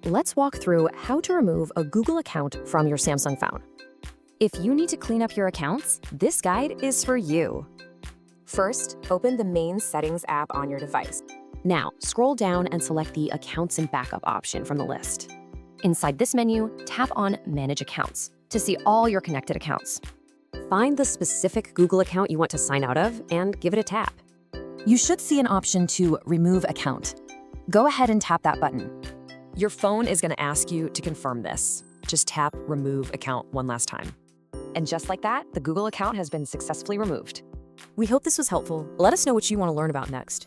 Let's walk through how to remove a Google account from your Samsung phone. If you need to clean up your accounts, this guide is for you. First, open the main Settings app on your device. Now, scroll down and select the Accounts and Backup option from the list. Inside this menu, tap on Manage Accounts to see all your connected accounts. Find the specific Google account you want to sign out of and give it a tap. You should see an option to Remove Account. Go ahead and tap that button. Your phone is going to ask you to confirm this. Just tap Remove Account one last time. And just like that, the Google account has been successfully removed. We hope this was helpful. Let us know what you want to learn about next.